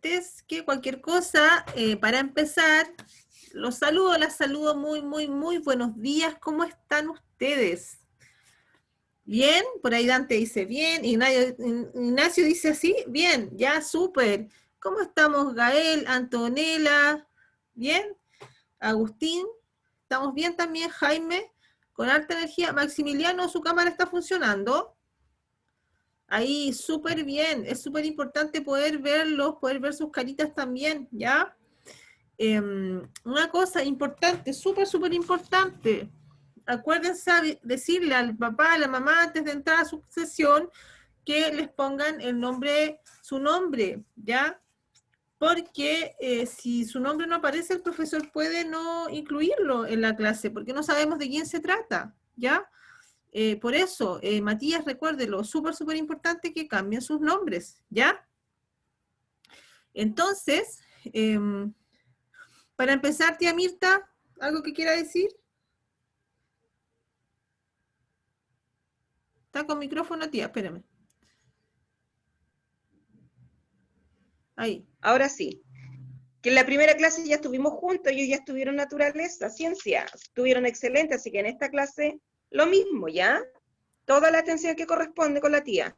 antes que cualquier cosa, para empezar, los saludo, las saludo muy buenos días. ¿Cómo están ustedes? ¿Bien? Por ahí Dante dice bien. Ignacio dice así. Bien, ya, súper. ¿Cómo estamos, Gael, Antonella? ¿Bien? Agustín, ¿estamos bien también? Jaime, con alta energía. Maximiliano, su cámara está funcionando. Ahí, súper bien. Es súper importante poder verlos, poder ver sus caritas también, ¿ya? Una cosa importante, súper importante. Acuérdense decirle al papá, a la mamá, antes de entrar a su sesión, que les pongan el nombre, su nombre, ¿ya? Porque si su nombre no aparece, el profesor puede no incluirlo en la clase, porque no sabemos de quién se trata, ¿ya? Por eso, Matías, recuérdelo, súper importante que cambien sus nombres, ¿ya? Entonces, para empezar, tía Mirta, ¿algo que quiera decir? Está con micrófono, tía, espérame. Ahí. Ahora sí, que en la primera clase ya estuvimos juntos, ellos ya estuvieron naturaleza, ciencia, estuvieron excelentes, así que en esta clase lo mismo, ¿ya? Toda la atención que corresponde con la tía.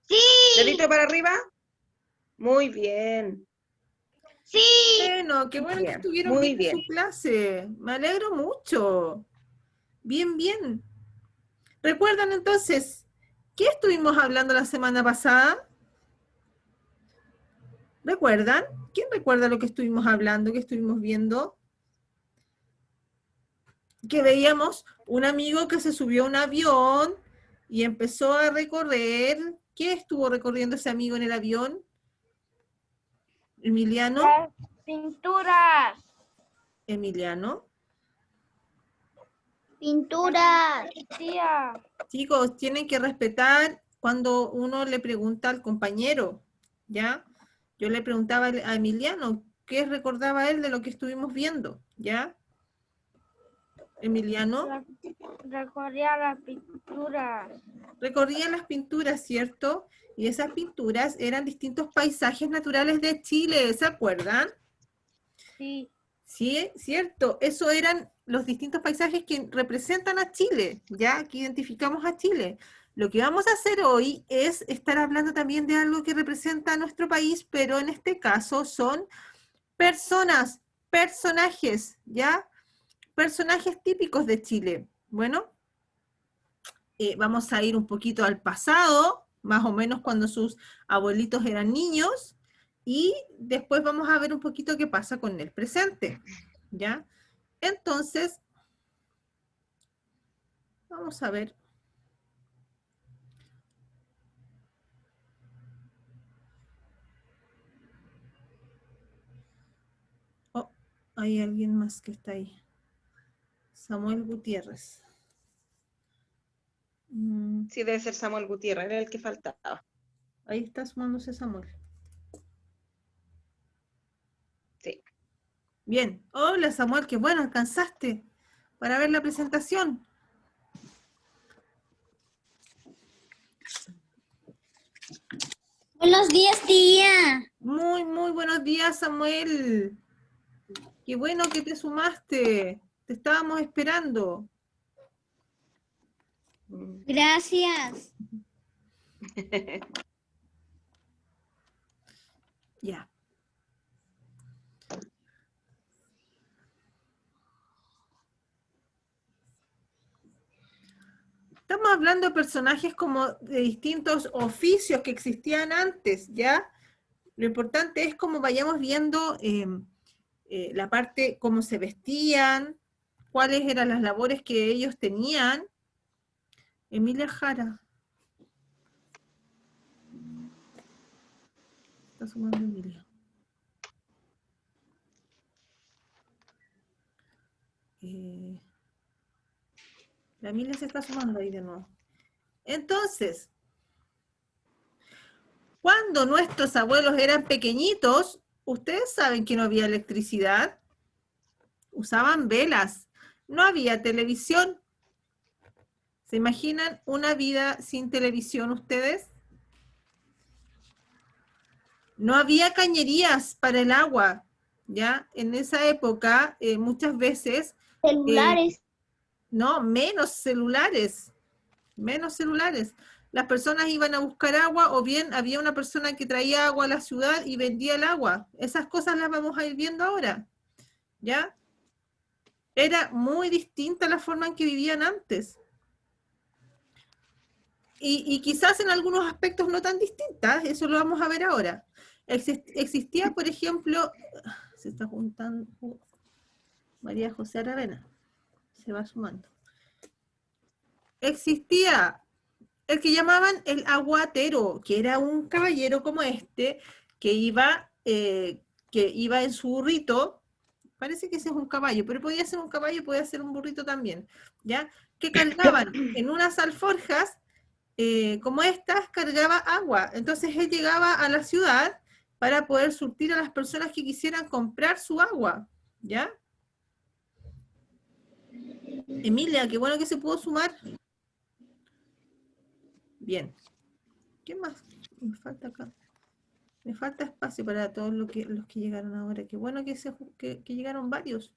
Sí. Dedito para arriba. Muy bien. Sí. Bueno, qué bueno que estuvieron bien en su clase. Me alegro mucho. Bien. ¿Recuerdan entonces qué estuvimos hablando la semana pasada? ¿Recuerdan? ¿Quién recuerda lo que estuvimos hablando, que estuvimos viendo? Que veíamos un amigo que se subió a un avión y empezó a recorrer. ¿Qué estuvo recorriendo ese amigo en el avión? Emiliano. Las pinturas. Emiliano. Pinturas. Tía. Chicos, tienen que respetar cuando uno le pregunta al compañero, ¿ya? Yo le preguntaba a Emiliano, ¿qué recordaba él de lo que estuvimos viendo? ¿Ya? Emiliano. Recorría las pinturas. Recorría las pinturas, ¿cierto? Y esas pinturas eran distintos paisajes naturales de Chile, ¿se acuerdan? Sí. Sí, cierto. Eso eran los distintos paisajes que representan a Chile, ¿ya? Que identificamos a Chile. Lo que vamos a hacer hoy es estar hablando también de algo que representa a nuestro país, pero en este caso son personas, personajes, ¿ya? Personajes típicos de Chile. Bueno, vamos a ir un poquito al pasado, más o menos cuando sus abuelitos eran niños, y después vamos a ver un poquito qué pasa con el presente, ¿ya? Entonces, vamos a ver. Oh, hay alguien más que está ahí. Samuel Gutiérrez. Sí, debe ser Samuel Gutiérrez, era el que faltaba. Ahí está sumándose Samuel. Sí. Bien. Hola Samuel, qué bueno, alcanzaste para ver la presentación. Buenos días, tía. Muy buenos días, Samuel. Qué bueno que te sumaste. Te estábamos esperando. Gracias. Ya. Estamos hablando de personajes como de distintos oficios que existían antes, ¿ya? Lo importante es cómo vayamos viendo la parte, cómo se vestían, cuáles eran las labores que ellos tenían. Emilia Jara. Está sumando Emilia. La Emilia se está sumando ahí de nuevo. Entonces, cuando nuestros abuelos eran pequeñitos, ustedes saben que no había electricidad. Usaban velas. No había televisión. ¿Se imaginan una vida sin televisión ustedes? No había cañerías para el agua, ¿ya? En esa época, muchas veces, Celulares. no, menos celulares. Las personas iban a buscar agua o bien había una persona que traía agua a la ciudad y vendía el agua. Esas cosas las vamos a ir viendo ahora, ¿ya? Era muy distinta la forma en que vivían antes. Y quizás en algunos aspectos no tan distintas, eso lo vamos a ver ahora. Existía, por ejemplo, se está juntando María José Aravena, se va sumando. Existía el que llamaban el aguatero, que era un caballero como este, que iba en su burrito, parece que ese es un caballo, pero podía ser un caballo, podía ser un burrito también, ¿ya? Que cargaban en unas alforjas, como estas, cargaba agua. Entonces él llegaba a la ciudad para poder surtir a las personas que quisieran comprar su agua, ¿ya? Emilia, qué bueno que se pudo sumar. Bien. ¿Qué más me falta acá? Me falta espacio para todos los que llegaron ahora. Qué bueno que llegaron varios.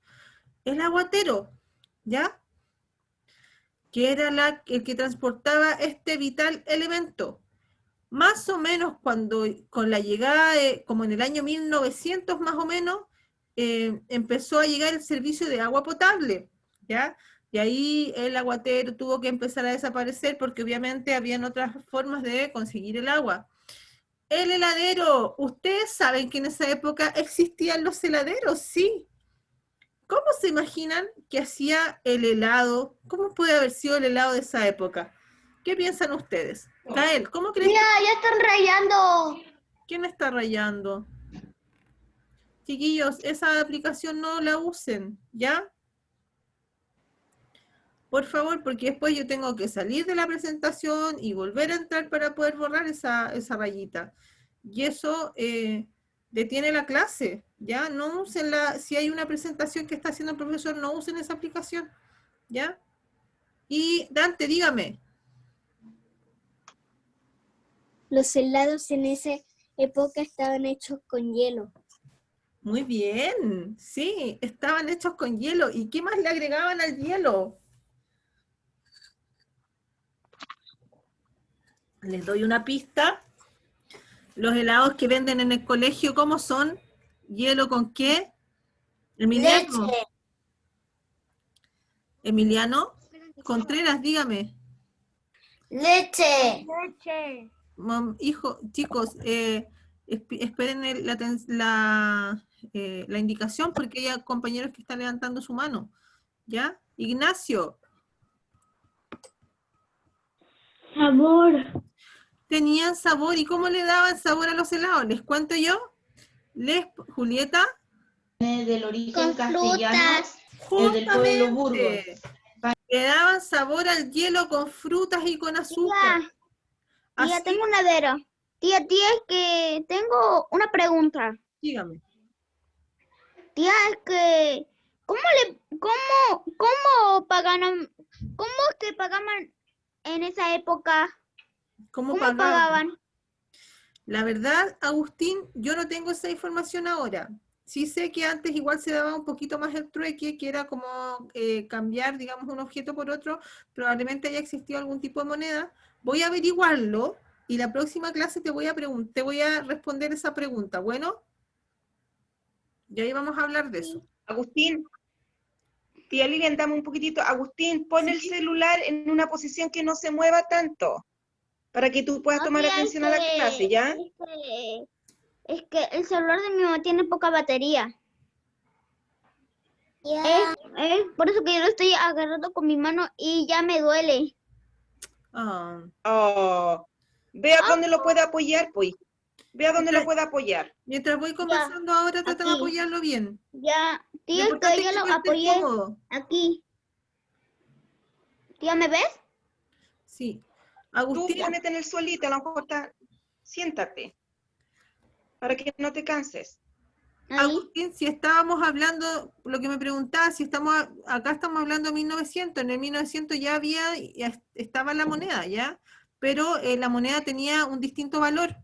El aguatero, ¿ya? Que era el que transportaba este vital elemento. Más o menos con la llegada como en el año 1900 más o menos, empezó a llegar el servicio de agua potable, ¿ya? Y ahí el aguatero tuvo que empezar a desaparecer porque obviamente habían otras formas de conseguir el agua. El heladero, ¿ustedes saben que en esa época existían los heladeros? Sí. ¿Cómo se imaginan que hacía el helado? ¿Cómo puede haber sido el helado de esa época? ¿Qué piensan ustedes? Gael, ¿cómo crees Mira, ya están rayando. ¿Quién está rayando? Chiquillos, esa aplicación no la usen, ¿ya? Por favor, porque después yo tengo que salir de la presentación y volver a entrar para poder borrar esa rayita. Y eso detiene la clase, ¿ya? No usen si hay una presentación que está haciendo el profesor, no usen esa aplicación, ¿ya? Y Dante, dígame. Los helados en esa época estaban hechos con hielo. Muy bien, sí, estaban hechos con hielo. ¿Y qué más le agregaban al hielo? Les doy una pista. Los helados que venden en el colegio, ¿cómo son? ¿Hielo con qué? Emiliano. Leche. Emiliano. Contreras, dígame. Leche. Chicos, esperen la indicación porque hay compañeros que están levantando su mano. ¿Ya? Ignacio. Sabor. Tenían sabor. ¿Y cómo le daban sabor a los helados? ¿Les cuento yo? Julieta. Del origen Con castellano, frutas. del pueblo Burgos. Justamente. Le daban sabor al hielo con frutas y con azúcar. Tía, Así, tengo un heladero. Tía, es que tengo una pregunta. dígame. Tía, es que, ¿cómo es que pagaban en esa época? ¿Cómo ¿Cómo pagaban? La verdad, Agustín, yo no tengo esa información ahora. Sí sé que antes igual se daba un poquito más el trueque, que era como cambiar, digamos, un objeto por otro. Probablemente haya existido algún tipo de moneda. Voy a averiguarlo y la próxima clase te voy a responder esa pregunta. Bueno, y ahí vamos a hablar de eso. Agustín, tía Lilian, dame un poquitito. Agustín, pon el celular en una posición que no se mueva tanto, para que tú puedas No, tomar tía, atención a la clase, ¿ya? Es que el celular de mi mamá tiene poca batería. Es por eso que yo lo estoy agarrando con mi mano y ya me duele. Ah, Oh, vea dónde lo puede apoyar, pues. Vea dónde lo puede apoyar. mientras voy conversando ahora, trata de aquí. apoyarlo bien. Ya, Lo tía, es importante que yo es lo que estés apoyé cómodo. aquí. Tía, ¿me ves? Sí. Tú Agustín, ponete en el suelito, a lo mejor siéntate, para que no te canses. Ahí. Agustín, si estábamos hablando, lo que me preguntaba, si acá estamos hablando de 1900, en el 1900 ya estaba la moneda, ¿ya? Pero la moneda tenía un distinto valor,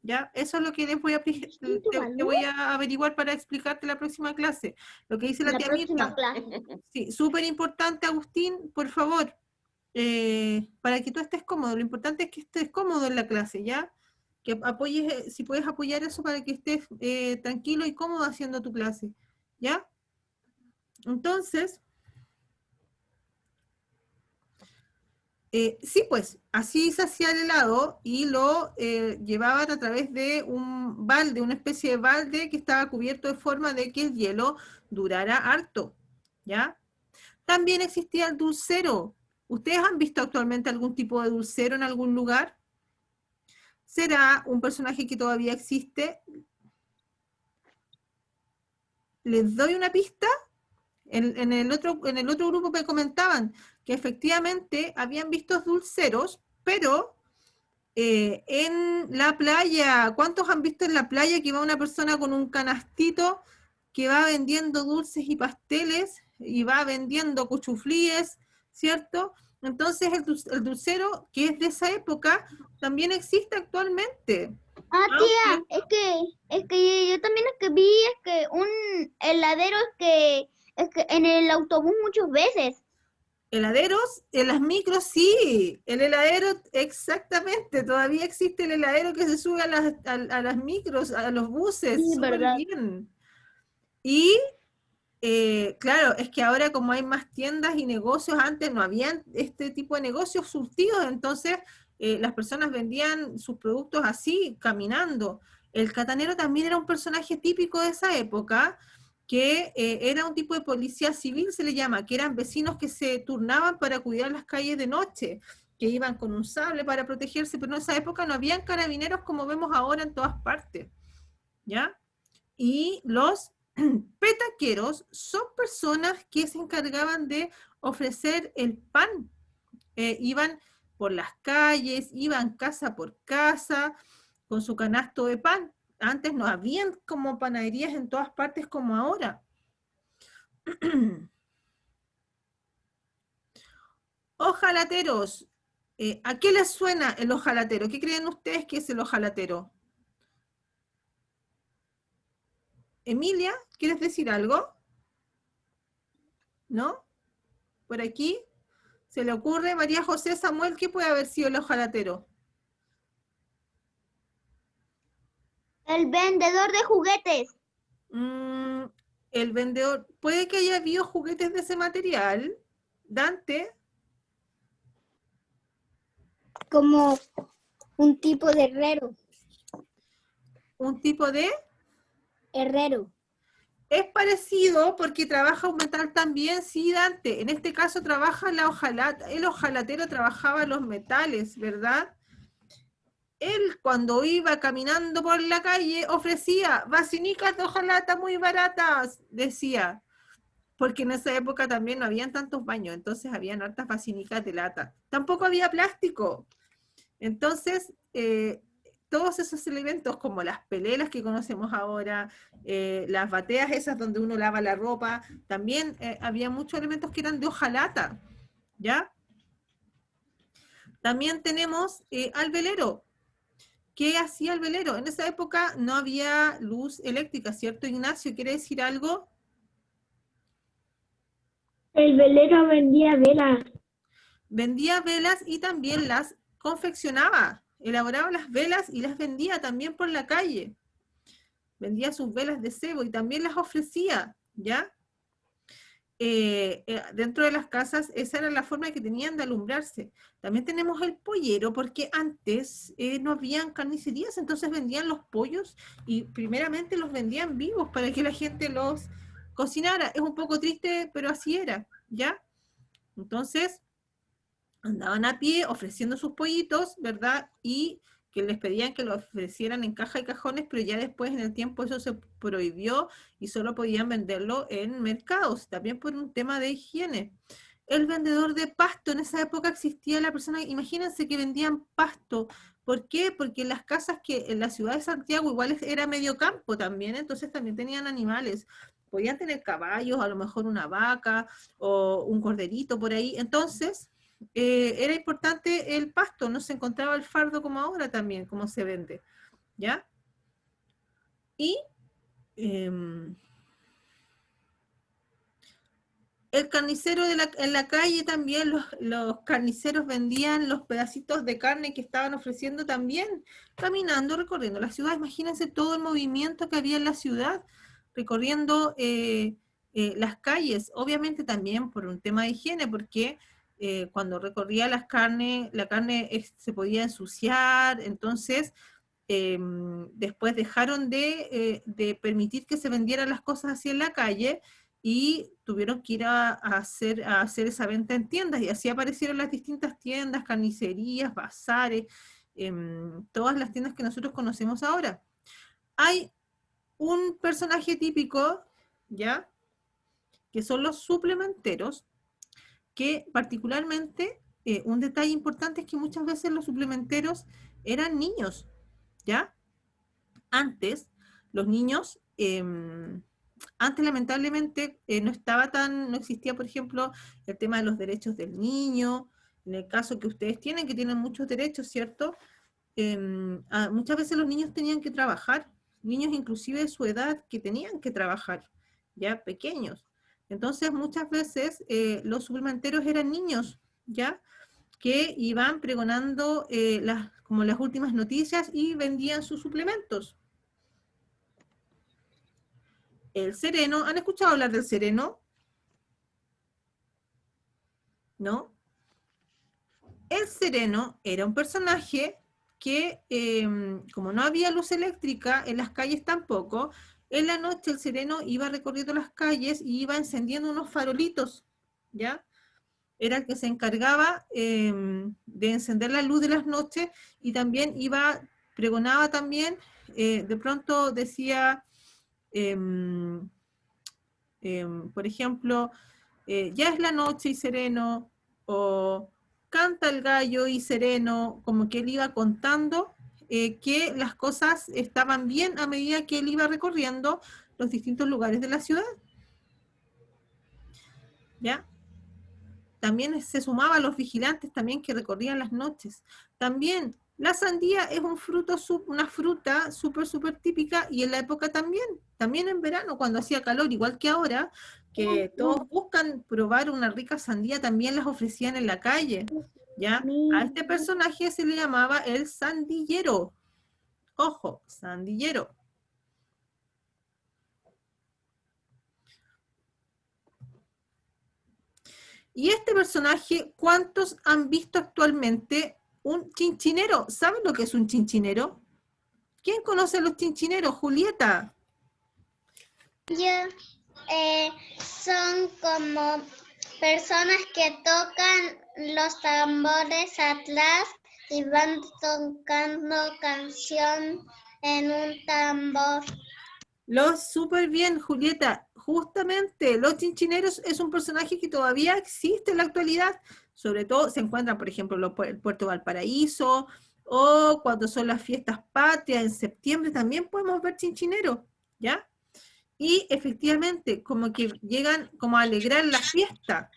¿Ya? Eso es lo que les voy a, te voy a averiguar para explicarte la próxima clase. Lo que dice la La tía próxima Mirta. clase. Sí, súper importante, Agustín, por favor, para que tú estés cómodo. Lo importante es que estés cómodo en la clase, ¿ya? Que apoyes, si puedes apoyar eso para que estés tranquilo y cómodo haciendo tu clase, ¿ya? Entonces, sí, pues, así se hacía el helado y lo llevaban a través de un balde, una especie de balde que estaba cubierto de forma de que el hielo durara harto, ¿ya? También existía el dulcero. ¿Ustedes han visto actualmente algún tipo de dulcero en algún lugar? ¿Será un personaje que todavía existe? ¿Les doy una pista? En el otro grupo me comentaban que efectivamente habían visto dulceros, pero en la playa, ¿cuántos han visto en la playa que va una persona con un canastito que va vendiendo dulces y pasteles y va vendiendo cuchuflíes, ¿cierto? Entonces el dulcero, que es de esa época, también existe actualmente. Ah, Aunque tía, es que yo también es que vi es que un heladero es que en el autobús muchas veces. heladeros, en las micros sí, el heladero exactamente, todavía existe el heladero que se sube a las micros, a los buses, Sí, súper verdad. bien. Y claro, es que ahora como hay más tiendas y negocios, antes no habían este tipo de negocios surtidos, entonces las personas vendían sus productos así, caminando. El catanero también era un personaje típico de esa época, que era un tipo de policía civil, se le llama, que eran vecinos que se turnaban para cuidar las calles de noche, que iban con un sable para protegerse, pero en esa época no habían carabineros como vemos ahora en todas partes, ¿ya? Y los petaqueros son personas que se encargaban de ofrecer el pan. Iban por las calles, iban casa por casa con su canasto de pan. Antes no habían como panaderías en todas partes como ahora. Ojalateros. ¿A qué les suena el ojalatero? ¿Qué creen ustedes que es el ojalatero? Emilia, ¿quieres decir algo? ¿No? ¿Por aquí? ¿Se le ocurre, María José Samuel, qué puede haber sido el ojalatero? El vendedor de juguetes. Mm, el vendedor, puede que haya habido juguetes de ese material. Dante, Como un tipo de herrero. un tipo de... Herrero. Es parecido porque trabaja un metal también, sí, Dante. En este caso trabaja la hojalata. El hojalatero trabajaba los metales, ¿verdad? Él cuando iba caminando por la calle ofrecía vacinicas de hojalata muy baratas, decía. Porque en esa época también no habían tantos baños, entonces habían hartas vacinicas de lata. Tampoco había plástico. Entonces, todos esos elementos como las pelelas que conocemos ahora, las bateas esas donde uno lava la ropa, también había muchos elementos que eran de hojalata, ¿ya? También tenemos al velero. ¿Qué hacía el velero? En esa época no había luz eléctrica, ¿cierto, Ignacio? ¿Quiere decir algo? El velero vendía velas. Vendía velas y también las confeccionaba, elaboraba las velas y las vendía también por la calle. Vendía sus velas de cebo y también las ofrecía, ¿ya? Dentro de las casas, esa era la forma que tenían de alumbrarse. También tenemos el pollero, porque antes no habían carnicerías, entonces vendían los pollos y primeramente los vendían vivos para que la gente los cocinara. Es un poco triste, pero así era, ¿ya? Entonces, andaban a pie ofreciendo sus pollitos, ¿verdad? Y que les pedían que lo ofrecieran en caja y cajones, pero ya después en el tiempo eso se prohibió y solo podían venderlo en mercados, también por un tema de higiene. El vendedor de pasto, en esa época existía la persona, imagínense que vendían pasto. ¿Por qué? Porque en las casas que en la ciudad de Santiago igual era medio campo también, entonces también tenían animales. Podían tener caballos, a lo mejor una vaca o un corderito por ahí. Entonces, era importante el pasto, no se encontraba el fardo como ahora también, como se vende. ¿ya? Y em, el carnicero en la calle también, los carniceros vendían los pedacitos de carne que estaban ofreciendo también, caminando, recorriendo la ciudad. Imagínense todo el movimiento que había en la ciudad, recorriendo las calles, obviamente también por un tema de higiene, porque cuando recorría la carne se podía ensuciar, entonces después dejaron de permitir que se vendieran las cosas así en la calle, y tuvieron que ir a hacer esa venta en tiendas, y así aparecieron las distintas tiendas, carnicerías, bazares, todas las tiendas que nosotros conocemos ahora. Hay un personaje típico, ¿ya?, que son los suplementeros, que particularmente, un detalle importante es que muchas veces los suplementeros eran niños, ¿ya? Antes, los niños... antes lamentablemente no existía, por ejemplo, el tema de los derechos del niño. En el caso que ustedes tienen, que tienen muchos derechos, ¿cierto? Muchas veces los niños tenían que trabajar, niños inclusive de su edad que tenían que trabajar, ya pequeños. Entonces muchas veces los suplementeros eran niños, ya, que iban pregonando como las últimas noticias y vendían sus suplementos. El sereno, ¿han escuchado hablar del sereno? ¿No? El sereno era un personaje que, como no había luz eléctrica, en las calles tampoco, en la noche el sereno iba recorriendo las calles y iba encendiendo unos farolitos, ¿ya? Era el que se encargaba de encender la luz de las noches, y también pregonaba también, de pronto decía... por ejemplo, ya es la noche y sereno, o canta el gallo y sereno, como que él iba contando que las cosas estaban bien a medida que él iba recorriendo los distintos lugares de la ciudad. ¿Ya? También se sumaba a los vigilantes también que recorrían las noches. También la sandía es una fruta súper típica, y en la época también en verano, cuando hacía calor, igual que ahora, que todos buscan probar una rica sandía, también las ofrecían en la calle, ¿ya? A este personaje se le llamaba el sandillero. Ojo, sandillero. Y este personaje, ¿cuántos han visto actualmente un chinchinero? ¿Saben lo que es un chinchinero? ¿Quién conoce a los chinchineros? Julieta. Son como personas que tocan los tambores atrás y van tocando canción en un tambor. Súper bien, Julieta. Justamente, los chinchineros es un personaje que todavía existe en la actualidad. Sobre todo se encuentran, por ejemplo, en el puerto de Valparaíso, o cuando son las fiestas patrias, en septiembre también podemos ver chinchineros, ¿ya? Y efectivamente, como que llegan como a alegrar la fiesta.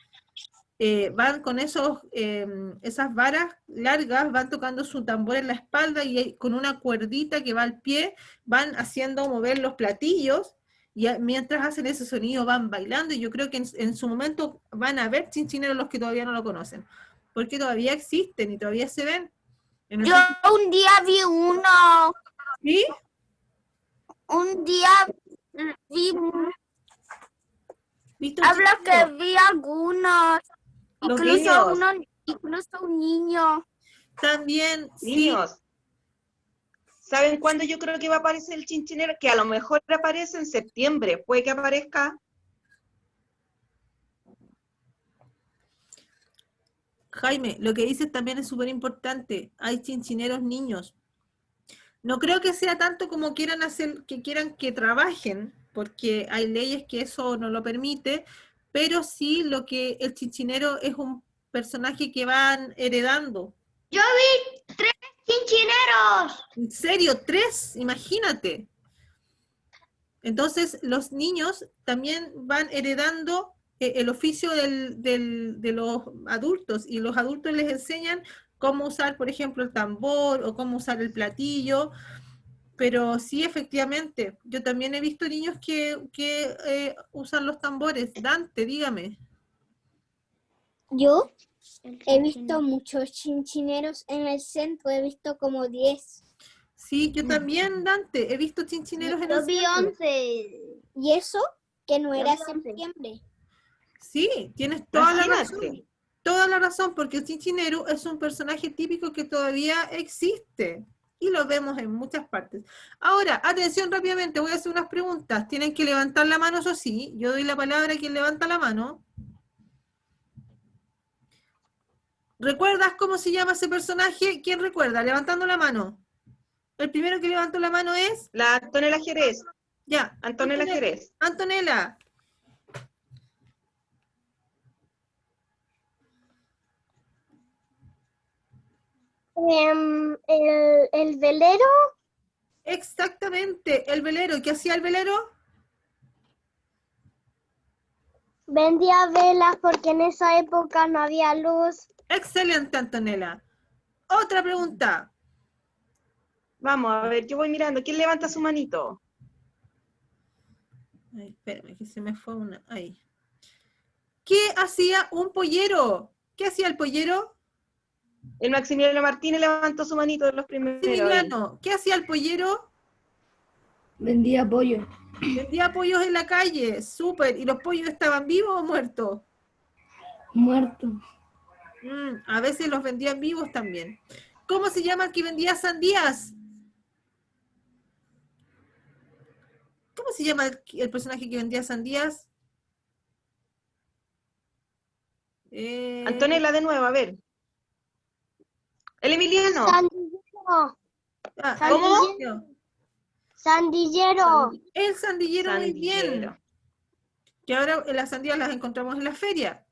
Van con esas varas largas, van tocando su tambor en la espalda, y con una cuerdita que va al pie, van haciendo mover los platillos, y mientras hacen ese sonido van bailando, y yo creo que en su momento van a ver chinchineros los que todavía no lo conocen, porque todavía existen y todavía se ven. Yo un día vi uno. ¿Sí? Un día vi... ¿Viste un Hablo que chinchero? vi algunos. Los Incluso un niño. También, sí. Niños, ¿saben cuándo yo creo que va a aparecer el chinchinero? Que a lo mejor aparece en septiembre, puede que aparezca. Jaime, lo que dices también es súper importante. Hay chinchineros niños. No creo que sea tanto como quieran que trabajen, porque hay leyes que eso no lo permite, pero sí el chinchinero es un personaje que van heredando. Yo vi 3 chinchineros. ¿En serio? 3, imagínate. Entonces los niños también van heredando el oficio de los adultos, y los adultos les enseñan cómo usar, por ejemplo, el tambor, o cómo usar el platillo. Pero sí, efectivamente, yo también he visto niños que usan los tambores. Dante, dígame. Yo he visto muchos chinchineros en el centro, he visto como 10. Sí, yo también, Dante, he visto chinchineros en el Yo vi centro. 11. Y eso que no Yo era vi 11. septiembre. Sí, tienes toda la razón. Imagínate. Toda la razón, porque el Cincinnero es un personaje típico que todavía existe y lo vemos en muchas partes. Ahora, atención rápidamente, voy a hacer unas preguntas. Tienen que levantar la mano, eso sí. Yo doy la palabra a quien levanta la mano. ¿Recuerdas cómo se llama ese personaje? ¿Quién recuerda? Levantando la mano. El primero que levantó la mano es, La Antonella Jerez. ya, Antonella Jerez. Antonella. El velero Exactamente, el velero. ¿Qué hacía el velero? vendía velas porque en esa época no había luz. Excelente, Antonella. Otra pregunta. Vamos, a ver, yo voy mirando. ¿Quién levanta su manito? Ay, espérame, que se me fue una. Ahí. ¿Qué hacía un pollero? ¿Qué hacía el pollero? El Maximiliano Martínez levantó su manito de los primeros. ahí. Maximiliano. ¿Qué hacía el pollero? Vendía pollo. Vendía pollos en la calle. Súper. ¿Y los pollos estaban vivos o muertos? Muerto. A veces los vendían vivos también. ¿Cómo se llama el que vendía sandías? ¿Cómo se llama el personaje que vendía sandías? Antonella de nuevo, a ver. El Emiliano. Sandillero. ¿Cómo? Sandillero. El sandillero, muy bien. Sandillero. Que ahora las sandías las encontramos en la feria.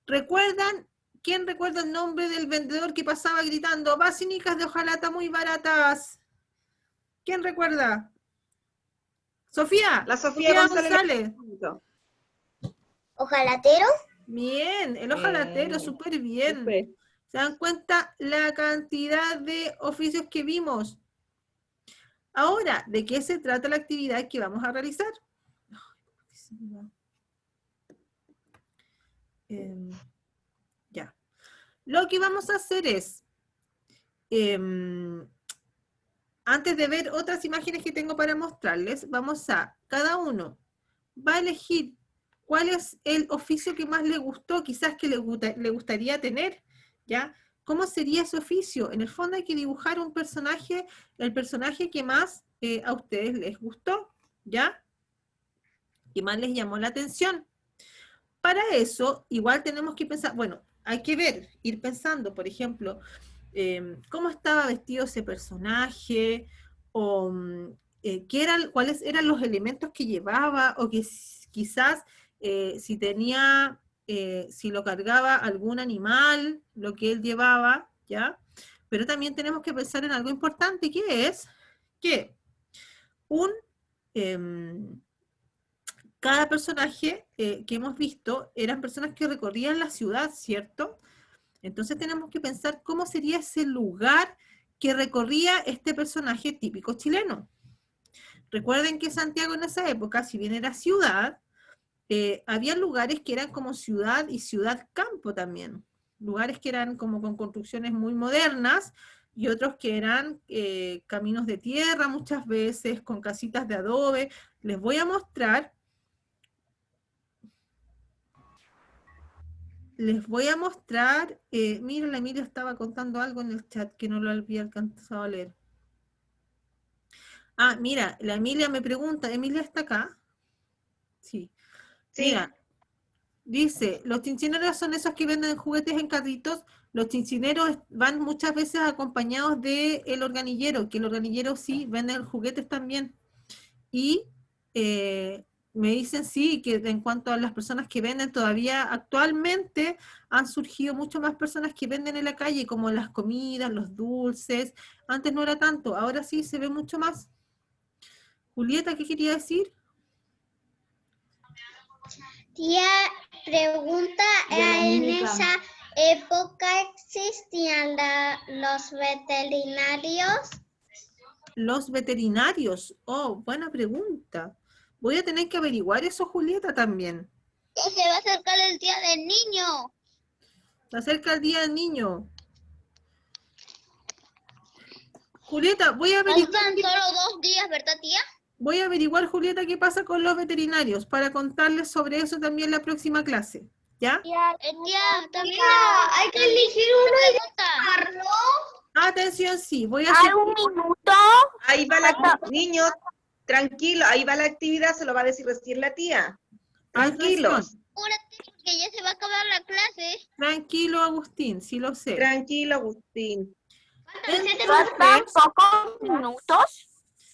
¿Recuerdan? ¿Quién recuerda el nombre del vendedor que pasaba gritando "Basinicas de hojalata muy baratas"? ¿Quién recuerda? Sofía. La Sofía González. González. ¿Ojalatero? Bien, el hojalatero, súper bien. Súper. ¿Se dan cuenta la cantidad de oficios que vimos? Ahora, ¿de qué se trata la actividad que vamos a realizar? Ya. Lo que vamos a hacer es, antes de ver otras imágenes que tengo para mostrarles, cada uno va a elegir cuál es el oficio que más le gustó, quizás que le gustaría tener, ¿ya? ¿Cómo sería ese oficio? En el fondo hay que dibujar un personaje, el personaje que más a ustedes les gustó, ¿ya? Que más les llamó la atención. Para eso, igual tenemos que pensar, bueno, hay que ver, ir pensando, por ejemplo, cómo estaba vestido ese personaje, o cuáles eran los elementos que llevaba, o que quizás si tenía, si lo cargaba algún animal, lo que él llevaba, ¿ya? Pero también tenemos que pensar en algo importante, que es que cada personaje que hemos visto eran personas que recorrían la ciudad, ¿cierto? Entonces tenemos que pensar cómo sería ese lugar que recorría este personaje típico chileno. Recuerden que Santiago en esa época, si bien era ciudad, había lugares que eran como ciudad y ciudad-campo también. Lugares que eran como con construcciones muy modernas y otros que eran caminos de tierra muchas veces, con casitas de adobe. Les voy a mostrar. Mira, la Emilia estaba contando algo en el chat que no lo había alcanzado a leer. Ah, mira, la Emilia me pregunta, ¿Emilia está acá? Sí. Sí. Mira, dice, los chinchineros son esos que venden juguetes en carritos. Los chinchineros van muchas veces acompañados del organillero, que el organillero sí vende juguetes también. Y me dicen sí, que en cuanto a las personas que venden, todavía actualmente han surgido mucho más personas que venden en la calle, como las comidas, los dulces. Antes no era tanto, ahora sí se ve mucho más. Julieta, ¿qué quería decir? Tía, pregunta, De la ¿en muñeca. esa época existían los veterinarios? los veterinarios? Oh, buena pregunta. Voy a tener que averiguar eso, Julieta, también. Que se va a acercar el día del niño. Se acerca el Día del Niño. Julieta, Faltan solo 2 días, ¿verdad, tía? voy a averiguar, Julieta, qué pasa con los veterinarios para contarles sobre eso también la próxima clase. ¿Ya? Tía, también hay que elegir uno y pregunta. Atención, sí, voy a hacer... un minuto. Ahí va la, niños, tranquilo, ahí va la actividad, se lo va a decir recién la tía. Tranquilos, Atención, Apúrate porque ya se va a acabar la clase. tranquilo, Agustín, sí lo sé. tranquilo, Agustín. Faltan pocos minutos.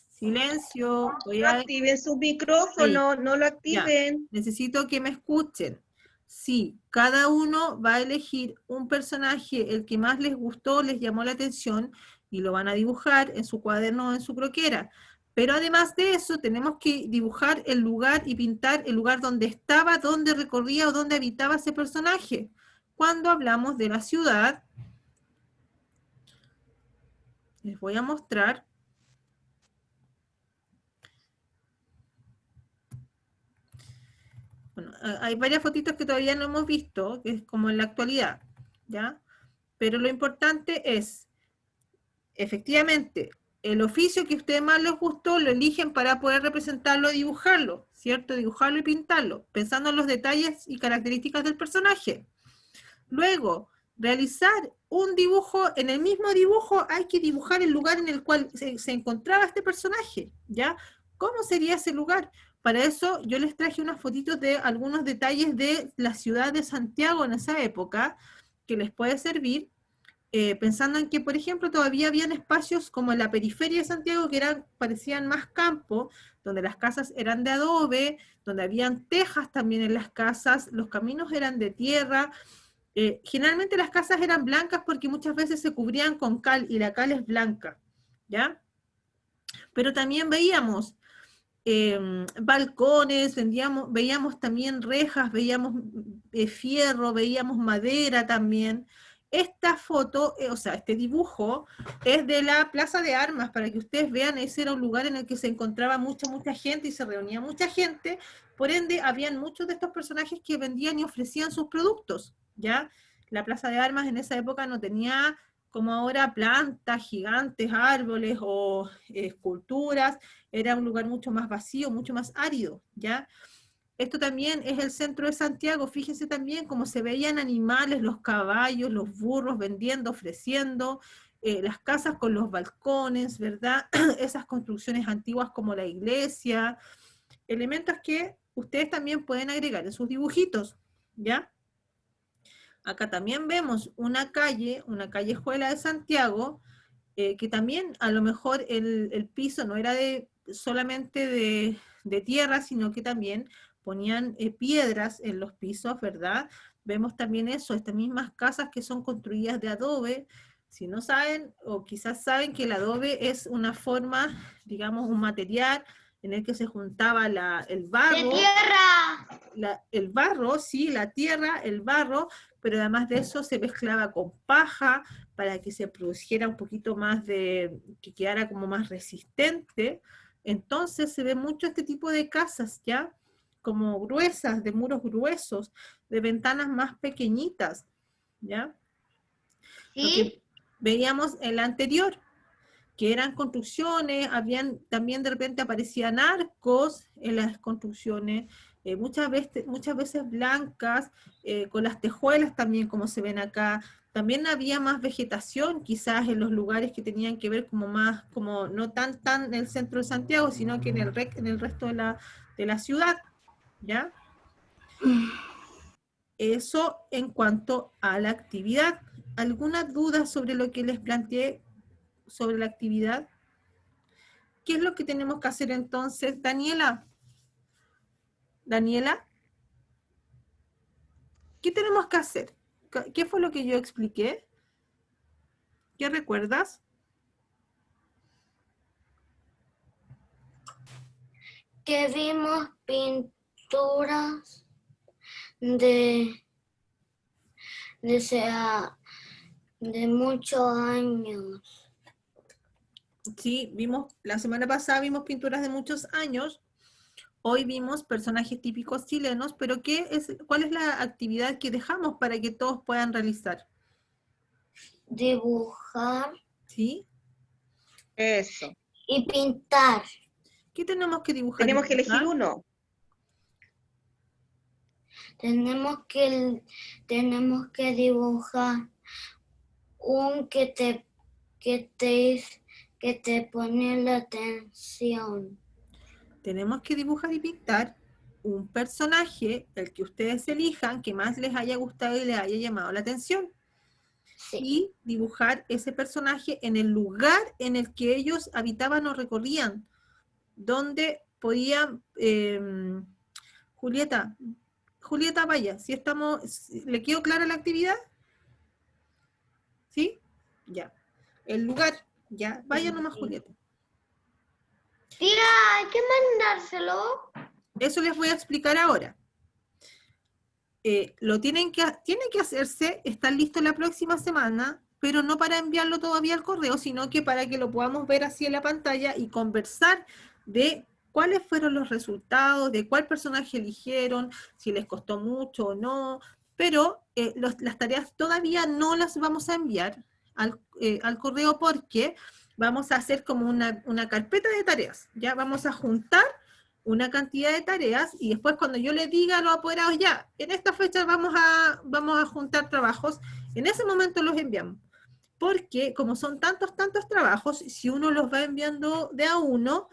Silencio, voy No a... activen su micrófono, no lo activen. Necesito que me escuchen. Sí, cada uno va a elegir un personaje, el que más les gustó, les llamó la atención, y lo van a dibujar en su cuaderno o en su croquera. Pero además de eso, tenemos que dibujar el lugar y pintar el lugar donde estaba, donde recorría o donde habitaba ese personaje. Cuando hablamos de la ciudad, les voy a mostrar. Bueno, hay varias fotitos que todavía no hemos visto, que es como en la actualidad, ¿ya? Pero lo importante es, efectivamente, el oficio que a ustedes más les gustó, lo eligen para poder representarlo, dibujarlo, ¿cierto? Dibujarlo y pintarlo, pensando en los detalles y características del personaje. Luego, realizar un dibujo, en el mismo dibujo hay que dibujar el lugar en el cual se encontraba este personaje, ¿ya? ¿Cómo sería ese lugar? Para eso yo les traje unas fotitos de algunos detalles de la ciudad de Santiago en esa época, que les puede servir, pensando en que, por ejemplo, todavía habían espacios como en la periferia de Santiago que parecían más campo, donde las casas eran de adobe, donde habían tejas también en las casas, los caminos eran de tierra. Generalmente las casas eran blancas porque muchas veces se cubrían con cal y la cal es blanca, ¿ya? Pero también veíamos balcones, veíamos también rejas, veíamos fierro, veíamos madera también. Esta foto, o sea, este dibujo es de la Plaza de Armas, para que ustedes vean, ese era un lugar en el que se encontraba mucha gente y se reunía mucha gente, por ende, habían muchos de estos personajes que vendían y ofrecían sus productos, ¿ya? La Plaza de Armas en esa época no tenía como ahora plantas, gigantes, árboles o esculturas, era un lugar mucho más vacío, mucho más árido, ¿ya? Esto también es el centro de Santiago, fíjense también cómo se veían animales, los caballos, los burros vendiendo, ofreciendo, las casas con los balcones, ¿verdad? Esas construcciones antiguas como la iglesia, elementos que ustedes también pueden agregar en sus dibujitos, ¿ya? Acá también vemos una callejuela de Santiago, que también a lo mejor el piso no era solamente de tierra, sino que también ponían piedras en los pisos, ¿verdad? Vemos también eso, estas mismas casas que son construidas de adobe. Si no saben, o quizás saben que el adobe es una forma, digamos, un material en el que se juntaba el barro. ¡De tierra! El barro, sí, la tierra, el barro, pero además de eso se mezclaba con paja para que se produjera un poquito más que quedara como más resistente. Entonces se ve mucho este tipo de casas, ¿ya? Como gruesas, de muros gruesos, de ventanas más pequeñitas, ¿ya? Lo que veíamos en la anterior, que eran construcciones, también de repente aparecían arcos en las construcciones, muchas veces blancas, con las tejuelas también como se ven acá. También había más vegetación quizás en los lugares que tenían que ver como no tan en el centro de Santiago, sino que en el resto de la ciudad, ¿ya? Eso en cuanto a la actividad. ¿Alguna duda sobre lo que les planteé sobre la actividad? ¿Qué es lo que tenemos que hacer entonces? Daniela, ¿qué tenemos que hacer? ¿Qué fue lo que yo expliqué? ¿Qué recuerdas? Que vimos pinturas de muchos años. Sí, vimos, la semana pasada vimos pinturas de muchos años, hoy vimos personajes típicos chilenos, pero ¿cuál es la actividad que dejamos para que todos puedan realizar? Dibujar ¿Sí? Eso. y pintar. ¿Qué tenemos que dibujar? y Tenemos que elegir pintar? uno. Tenemos que dibujar un que te pone la atención. Tenemos que dibujar y pintar un personaje, el que ustedes elijan, que más les haya gustado y les haya llamado la atención. Sí. Y dibujar ese personaje en el lugar en el que ellos habitaban o recorrían, donde podían, Julieta, vaya, ¿le quedó clara la actividad? ¿Sí? Ya. El lugar, ya, vaya nomás, Julieta. Tía, hay que mandárselo. Eso les voy a explicar ahora. Tiene que hacerse, está listo la próxima semana, pero no para enviarlo todavía al correo, sino que para que lo podamos ver así en la pantalla y conversar de cuáles fueron los resultados, de cuál personaje eligieron, si les costó mucho o no, pero las tareas todavía no las vamos a enviar al correo porque vamos a hacer como una carpeta de tareas, ya vamos a juntar una cantidad de tareas y después cuando yo les diga a los apoderados, ya, en esta fecha vamos a juntar trabajos, en ese momento los enviamos. Porque como son tantos trabajos, si uno los va enviando de a uno,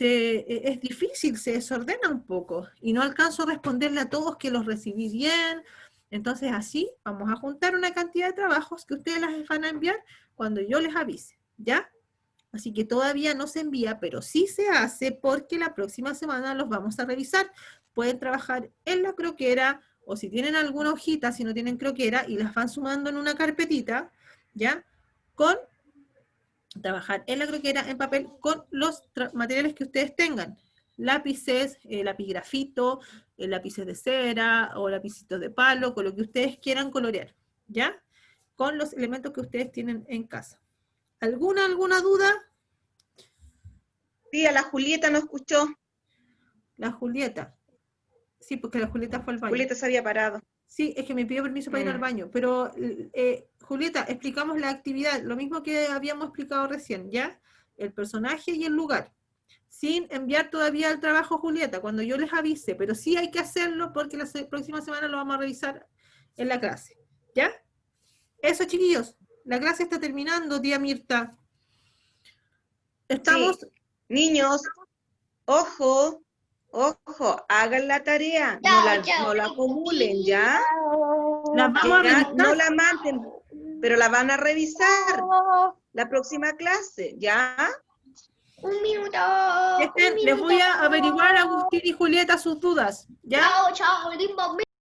es difícil, se desordena un poco y no alcanzo a responderle a todos que los recibí bien. Entonces así vamos a juntar una cantidad de trabajos que ustedes las van a enviar cuando yo les avise, ¿ya? Así que todavía no se envía, pero sí se hace porque la próxima semana los vamos a revisar. Pueden trabajar en la croquera o si tienen alguna hojita, si no tienen croquera, y las van sumando en una carpetita, ¿ya? Trabajar en la croquera, en papel, con los materiales que ustedes tengan. Lápices, lápiz grafito, lápices de cera o lapicitos de palo, con lo que ustedes quieran colorear, ¿ya? Con los elementos que ustedes tienen en casa. ¿Alguna duda? Tía, la Julieta no escuchó. La Julieta. Sí, porque la Julieta fue al baño. Julieta se había parado. Sí, es que me pidió permiso para ir al baño. Pero, Julieta, explicamos la actividad, lo mismo que habíamos explicado recién, ¿ya? El personaje y el lugar. Sin enviar todavía el trabajo, Julieta, cuando yo les avise, pero sí hay que hacerlo porque la próxima semana lo vamos a revisar en la clase, ¿ya? Eso, chiquillos. La clase está terminando, tía Mirta. Estamos... Sí. Niños, ojo, hagan la tarea, no la acumulen, ¿ya? La vamos a revisar. No la manden, pero la van a revisar la próxima clase, ¿ya? Un minuto. Les voy a averiguar, Agustín y Julieta, sus dudas, ¿ya? Chao, chao, limbo.